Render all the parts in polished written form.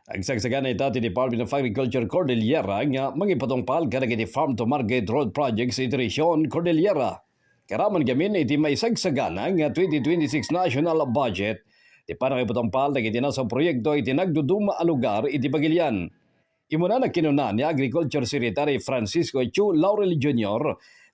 Ang sagsagan ito ti Department of Agriculture Cordillera nga mangipatungpal kadagiti Farm to Market Road Project sa Region Cordillera. Karaman gamin iti may sagsagana nga 2026 national budget ti para ipatungpal dagiti nasa proyekto iti nagduduma a lugar iti Pagilian. Imuna na kinunan ni Agriculture Secretary Francisco Chu Laurel Jr.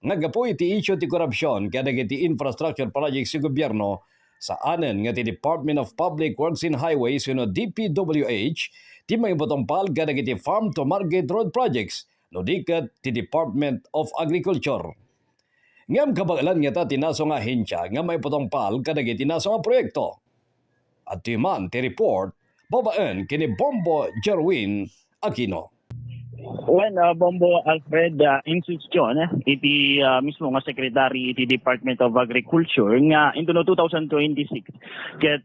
nga gapo iti issue ti korupsyon kadagiti infrastructure project sa gobyerno sa anen nga ti Department of Public Works and Highways no DPWH ti may botongpal kadagiti Farm to Market Road Projects no diket ti Department of Agriculture. Ngam kabagalan nga ta tinaso nga ahensya nga may botongpal kadagiti naso nga proyekto. At timan ti report babaan kini Bombo Jerwin Aquino. Well, Bombo Alfred Institution, iti mismo nga secretary iti Department of Agriculture nga into no 2026 ket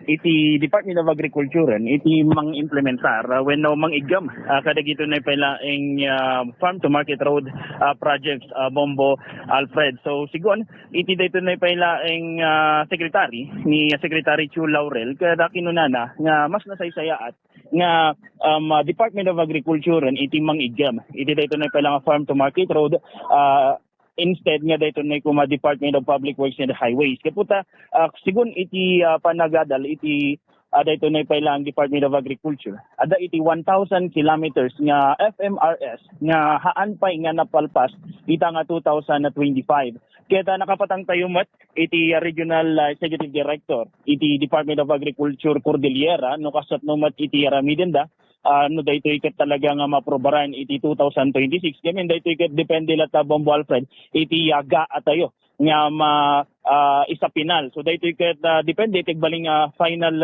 iti Department of Agriculture iti mang implementar when no mang igam kadagito na pala ing farm to market road projects Bombo Alfred. So sigon iti dayto na pala ing secretary ni Secretary Chu Laurel kada kinunana nga mas nasaysayaat nga Department of Agriculture iti mang igam iti dayto na pala nga farm to market road instead nga dayto na kuma Department of Public Works and Highways kaputa sigun iti panagadal iti dayto na pala ang Department of Agriculture ada iti 1,000 kilometers nga FMRS nga haan pa nga napalpas ita nga 2025. Kaya nakapatang tayo mat iti Regional Executive Director iti Department of Agriculture Cordillera no kasat no mat iti Ramidenda no dayto iket talaga nga maprobaran iti 2026 kami dayto iket depende lata Bombo Alfred iti yaga atayo nga isa pinal. So dayto iket depende iti baling final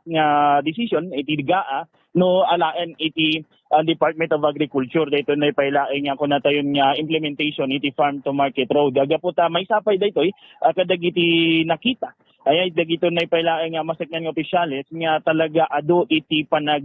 nga decision iti gaa no alaen iti Department of Agriculture dayto na pailaing nga kuna tayon nga implementation iti farm to market road. Aga po ta may sapay daytoy kadagiti nakita. Ay dagito na pailaing nga masakyan nga opisyales nga talaga ado iti panag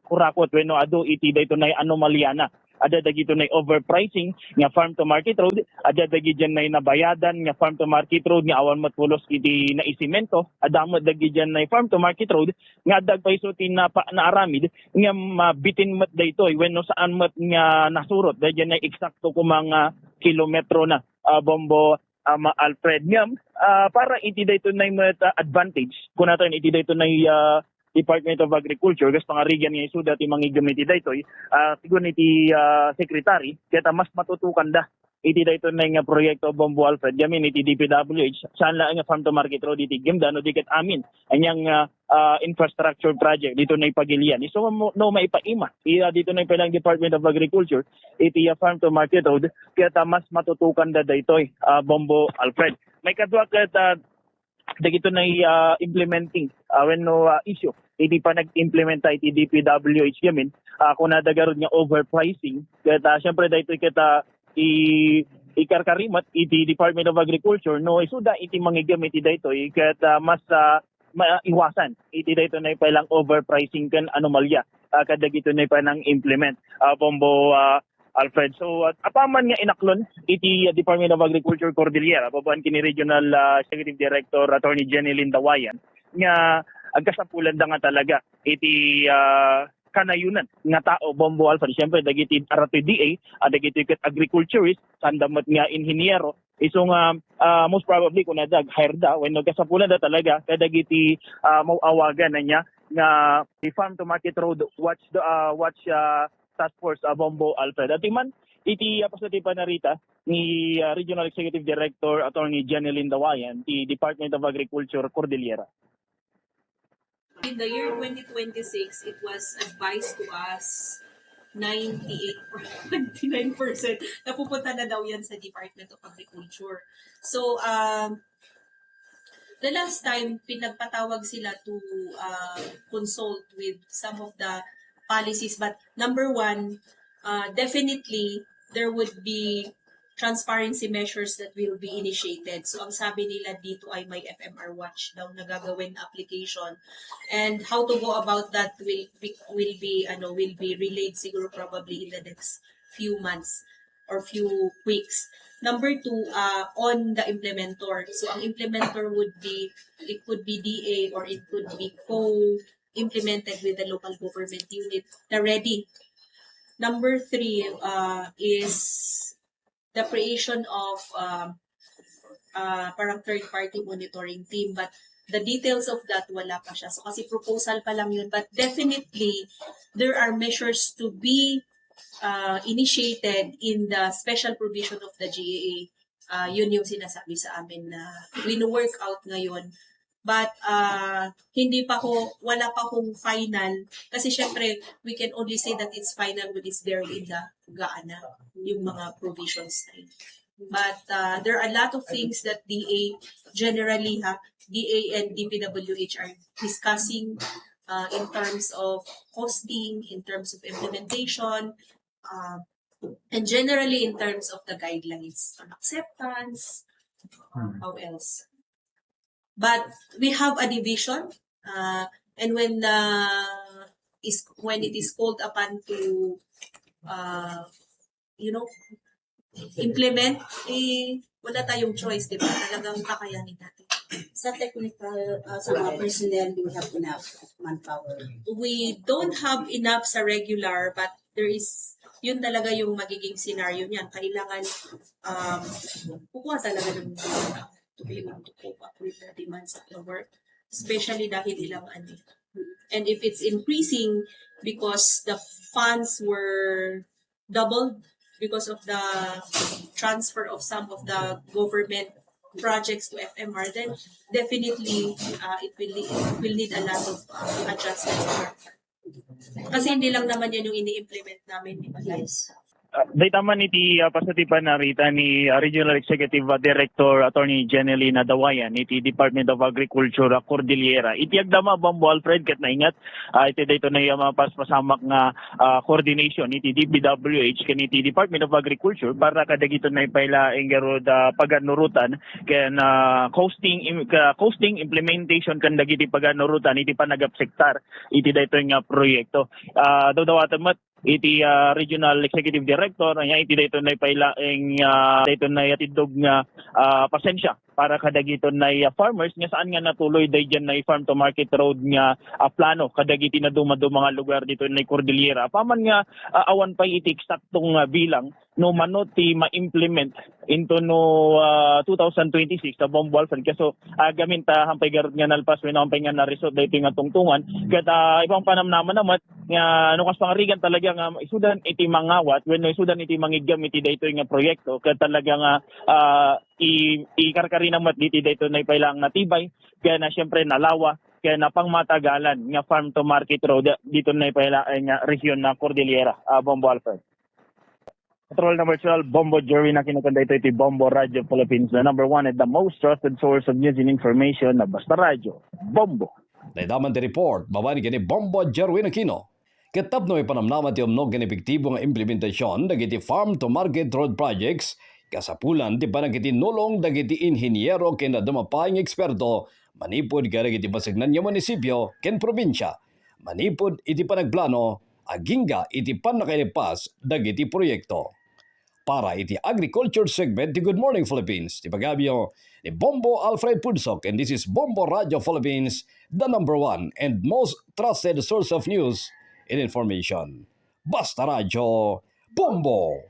kurakot wenno ado iti dayto na anomalyana. Ada dagito na overpricing nga farm to market road, ada dagi dyan na nabayadan nga farm to market road nga awan matpulos iti na isimento, ada mo dagi dyan na farm to market road nga dagpaiso ti na aramid nga mabitin mat daytoy wenno saan mat nga nasurot dyan na eksakto ko mga kilometro na Bombo Alfred ngam para iti dayto na advantage kun naton iti dayto na Department of Agriculture gas pangarigan nga isuda ti mangigam iti daytoy sigon iti secretary kaya mas matutukan da iti dayto na nga proyekto Bombo Alfred gamin iti DPWH saan la nga farm to market road iti gemda no diket amin anyang infrastructure project dito na Pagilian so no maipaima dito na pelang Department of Agriculture iti farm to market road kaya mas matutukan da daytoy Bombo Alfred may kadwa ket dagito na implementing when no issue iti pa nag-implement iti DPWH gamin kung nadagarod nga overpricing kaya syempre dayto kita ikarkarimat iti Department of Agriculture no isuda iti mangigam iti dayto kaya mas maiwasan iti dayto na pailang overpricing kan anomalya kadagito na pa nang implement Bombo Alfred. So apaman nga inaklon iti Department of Agriculture Cordillera babaan kini Regional Executive Director Attorney Jenny Lindawayan nga agkasapulan da nga talaga iti kanayunan nga tao Bombo Alfred. Siyempre dagiti RTDA dagiti ket agriculturist sandamat nga inhinyero iso nga most probably kung nadag hire da when nagkasapulan da talaga kadagiti mawawagan na niya nga the farm to market road watch task force Bombo Alfred. At man iti pasati pa narita ni Regional Executive Director Attorney Jenny Lindawayan ti Department of Agriculture Cordillera. In the year 2026, it was advised to us 98 or 99% na pupunta na daw yan sa Department of Agriculture. So, the last time, pinagpatawag sila to consult with some of the policies. But number one, definitely, there would be transparency measures that will be initiated. So, ang sabi nila dito ay may FMR Watch daw na gagawin na application. And how to go about that will be relayed siguro probably in the next few months or few weeks. Number two, on the implementor. So, ang implementor would be, it could be DA or it could be implemented with the local government unit na ready. Number 3 is the creation of parang third-party monitoring team, but the details of that wala pa siya. So kasi proposal pa lang yun, but definitely there are measures to be initiated in the special provision of the GAA. Yun yung sinasabi sa amin na wino-work out ngayon. But wala pa kong final. Kasi syempre, we can only say that it's final when it's there in the gaana, yung mga provisions na yun. But there are a lot of things that DA and DPWH are discussing in terms of costing, in terms of implementation, and generally in terms of the guidelines on acceptance, how else. But we have a division, and when it is called upon to, implement, wala tayong choice, di ba? Talagang kakayanin natin. Sa technical, sa mga personnel, do we have enough manpower? We don't have enough sa regular, but yun talaga yung magiging scenario niyan. Kailangan, kukuha talaga ng to be able to cope up with the demands of the work, especially dahil ilang ano. And if it's increasing because the funds were doubled because of the transfer of some of the government projects to FMR, then definitely it will need a lot of adjustments. Kasi hindi lang naman yan yung ini-implement namin. Yes. Dahil tama iti pasatipan narita ni Regional Executive Director Attorney Jenelina Dawayan iti Department of Agriculture Cordillera. Iti agdama Bombo Alfred ket naingat iti dayto na mapas pasamak nga coordination iti DPWH ken iti Department of Agriculture para kadagito na ipayla engero da paganurutan ken costing implementation kan dagiti paganurutan iti panagapsektar iti dayto nga proyekto. Dawdawatan mat iti Regional Executive Director nya iti dayton nay pailaeng dayton nay atidog nga pasensya para kadagiton nay farmers nga saan nga natuloy daydian nay farm to market road nga plano kadagiti na dumado mga lugar dito nay Cordillera paman nga awan pa iti eksaktong bilang no manot ti ma-implement into no 2026 sa Bombo Alfred kaso gamin ta hampay garod nga nalpas wenno hampay nga na-result dayto nga tungtungan ket ibang panamnaman naman nga ano kas pangarigan talaga nga isudan iti mangawat wenno isudan iti mangigam iti dayto nga proyekto ket talaga nga ikarkari namat diti dayto nay pailang natibay kaya na syempre nalawa kaya na pangmatagalan nga farm to market road dito nay pailang nga region na Cordillera Bombo Alfred. Patrol number 12, Bombo Jury na kinukunda ito Bombo Radio Philippines, the number 1 and the most trusted source of news and information na basta radyo, Bombo. Naidaman ti report, babani gani Bombo Jerwin Aquino. Kitap no ipanamnaman ti umnog gani epektibo nga implementasyon dagiti farm to market road projects kasapulan ti panagiti nulong dagiti inhinyero ken dumapay nga eksperto manipud dagiti basignan nga munisipyo ken probinsya. Manipud iti panagplano agingga iti panakailipas dagiti proyekto. Para iti agriculture segment di Good Morning Philippines. Di pagabyo ni Bombo Alfred Pudsok and this is Bombo Radio Philippines, the number 1 and most trusted source of news and information. Basta Radio Bombo!